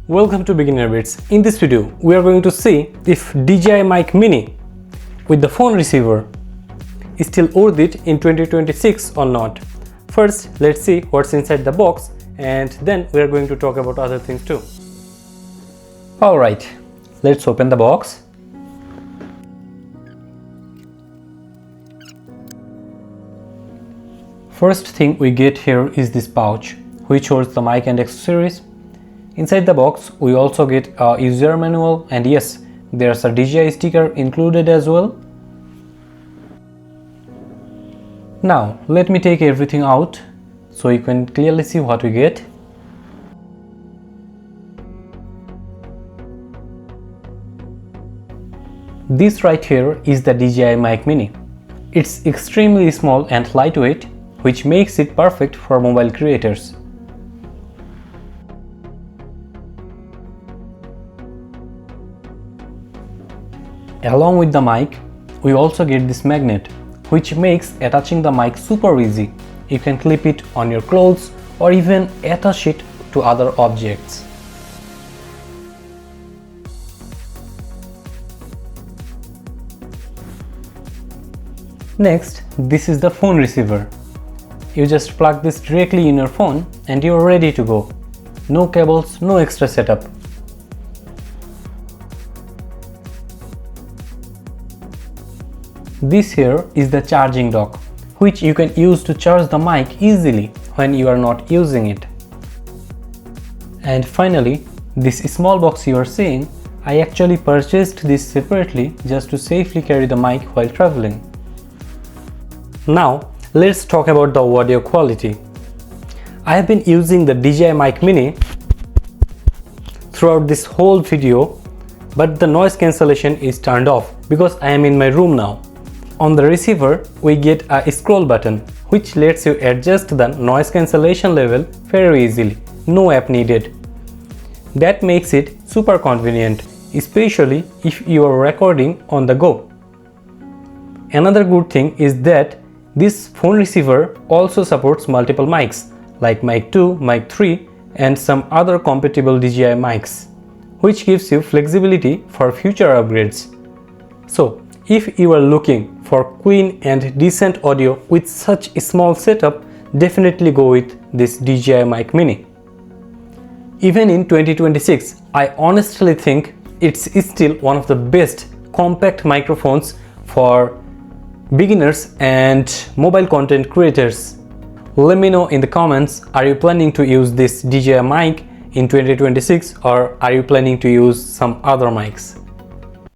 Welcome to Beginner Bits. In this video, we are going to see if DJI Mic Mini with the phone receiver is still worth it in 2026 or not. First, let's see what's inside the box, and then we are going to talk about other things too. Alright, let's open the box. First thing we get here is this pouch, which holds the mic and accessories. Inside the box, we also get a user manual, and yes, there's a DJI sticker included as well. Now, let me take everything out so you can clearly see what we get. This right here is the DJI Mic Mini. It's extremely small and lightweight, which makes it perfect for mobile creators. Along with the mic, we also get this magnet, which makes attaching the mic super easy. You can clip it on your clothes or even attach it to other objects. Next, this is the phone receiver. You just plug this directly in your phone and you're ready to go. No cables, no extra setup. This here is the charging dock, which you can use to charge the mic easily when you are not using it. And finally, this small box you are seeing, I actually purchased this separately just to safely carry the mic while traveling. Now, let's talk about the audio quality. I have been using the DJI Mic Mini throughout this whole video, but the noise cancellation is turned off because I am in my room now. On the receiver, we get a scroll button, which lets you adjust the noise cancellation level very easily. No app needed. That makes it super convenient, especially if you are recording on the go. Another good thing is that this phone receiver also supports multiple mics like Mic 2, Mic 3 and some other compatible DJI mics, which gives you flexibility for future upgrades. So, if you are looking for clean and decent audio with such a small setup, definitely go with this DJI Mic Mini. Even in 2026, I honestly think it's still one of the best compact microphones for beginners and mobile content creators. Let me know in the comments, are you planning to use this DJI mic in 2026 or are you planning to use some other mics?